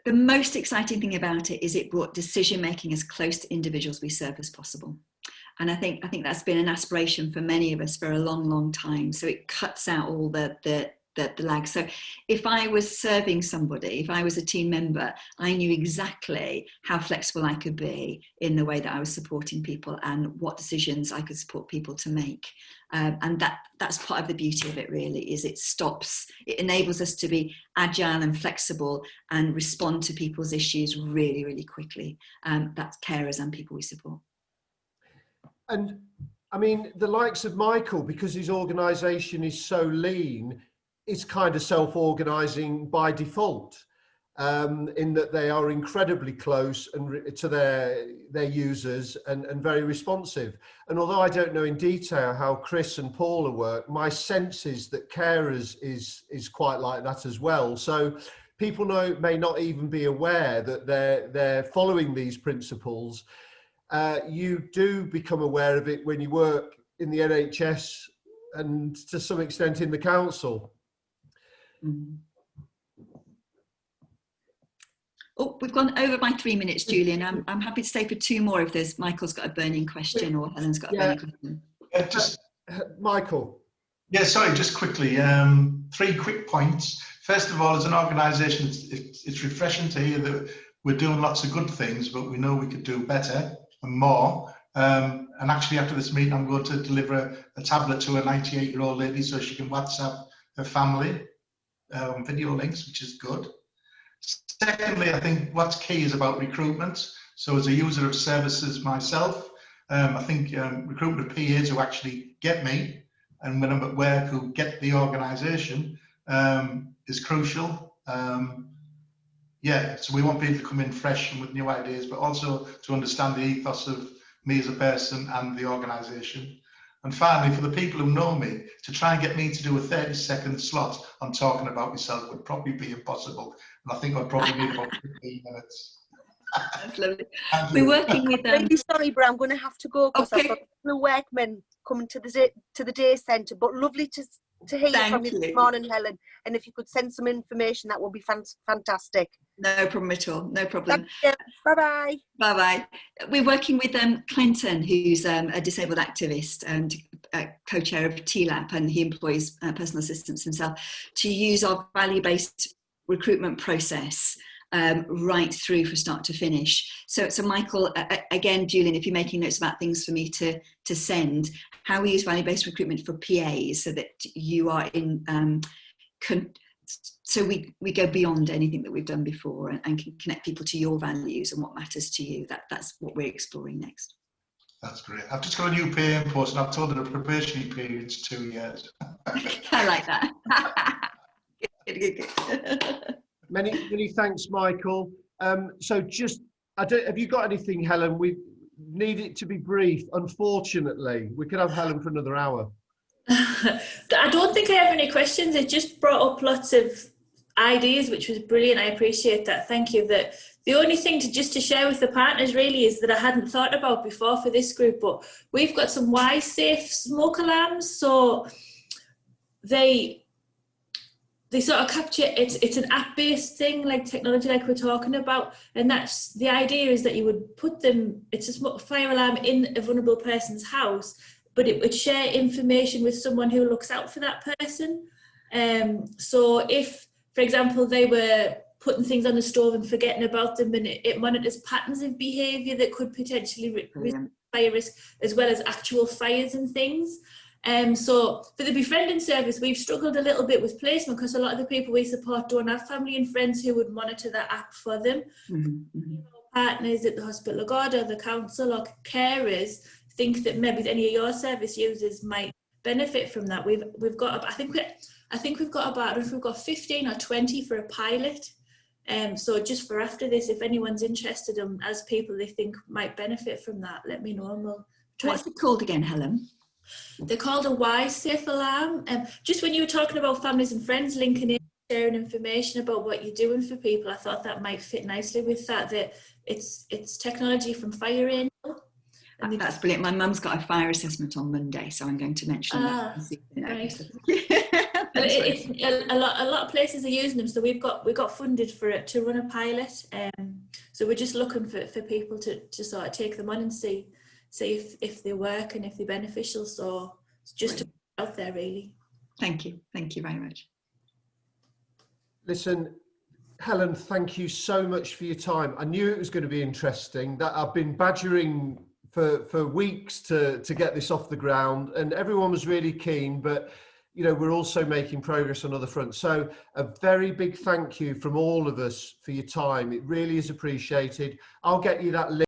the most exciting thing about it is it brought decision making as close to individuals we serve as possible. And I think that's been an aspiration for many of us for a long time. So it cuts out all the lag. So if I was serving somebody, if I was a team member, I knew exactly how flexible I could be in the way that I was supporting people and what decisions I could support people to make. And that's part of the beauty of it, really, is it enables us to be agile and flexible and respond to people's issues really, really quickly. That's carers and people we support. And I mean, the likes of Michael, because his organisation is so lean, is kind of self-organising by default, in that they are incredibly close and to their users and very responsive. And although I don't know in detail how Chris and Paula work, my sense is that carers is quite like that as well. So people may not even be aware that they're following these principles. You do become aware of it when you work in the NHS and to some extent in the council. Mm-hmm. Oh, we've gone over by 3 minutes, Julian. I'm happy to stay for 2 more if Michael's got a burning question or Helen's got a burning question. Michael. Yeah, sorry, just quickly, 3 quick points. First of all, as an organisation, it's refreshing to hear that we're doing lots of good things, but we know we could do better and more. And actually, after this meeting, I'm going to deliver a tablet to a 98-year-old lady so she can WhatsApp her family video links, which is good. Secondly, I think what's key is about recruitment. So as a user of services myself, I think recruitment of PAs who actually get me and when I'm at work who get the organisation is crucial. Yeah, so we want people to come in fresh and with new ideas, but also to understand the ethos of me as a person and the organisation. And finally, for the people who know me, to try and get me to do a 30-second slot on talking about myself would probably be impossible. And I think I'd probably need about 15 minutes. That's lovely. We're working with them. Really sorry, but I'm going to have to go because Okay. I've got the workmen coming to the day centre. But lovely to hear from you this morning, Helen. And if you could send some information, that would be fantastic. No problem at all. No problem. Bye bye. Bye bye. We're working with Clinton, who's a disabled activist and co-chair of TLAP, and he employs personal assistants himself to use our value-based recruitment process right through from start to finish. So Michael, again, Julian, if you're making notes about things for me to send, how we use value-based recruitment for PAs so that you are in, so we go beyond anything that we've done before and can connect people to your values and what matters to you. That's what we're exploring next. That's great. I've just got a new PA in post and I've told her the probationary period's 2 years. I like that. Good. Many thanks, Michael. So just, have you got anything, Helen? We need it to be brief. Unfortunately, we could have Helen for another hour. I don't think I have any questions. It just brought up lots of ideas, which was brilliant. I appreciate that. Thank you. That the only thing to share with the partners really is that I hadn't thought about before for this group, but we've got some Y-safe smoke alarms. So they sort of capture, it's an app-based thing, like technology like we're talking about, and that's the idea is that you would put them, it's a fire alarm in a vulnerable person's house, but it would share information with someone who looks out for that person. So if, for example, they were putting things on the stove and forgetting about them, and it monitors patterns of behaviour that could potentially risk fire risk, as well as actual fires and things. So for the befriending service, we've struggled a little bit with placement because a lot of the people we support don't have family and friends who would monitor that app for them. Mm-hmm. Partners at the hospital of God or the council or carers think that maybe any of your service users might benefit from that. We've got, I think we've got about, if we've got 15 or 20 for a pilot. So just for after this, if anyone's interested as people they think might benefit from that, let me know and we'll try. What's it called again, Helen? They're called a Y-safe alarm. Just when you were talking about families and friends linking in, sharing information about what you're doing for people, I thought that might fit nicely with that it's technology from Fire Angel. And That's brilliant. My mum's got a fire assessment on Monday, so I'm going to mention that. And see if they know. right. So, It's a lot of places are using them, so we got funded for it to run a pilot. So we're just looking for people to sort of take them on and see if they work and if they're beneficial. So it's just to put it out there, really. thank you very much. Listen, Helen, thank you so much for your time. I knew it was going to be interesting. That I've been badgering for weeks to get this off the ground, and everyone was really keen, but you know, we're also making progress on other fronts. So a very big thank you from all of us for your time. It really is appreciated. I'll get you that link.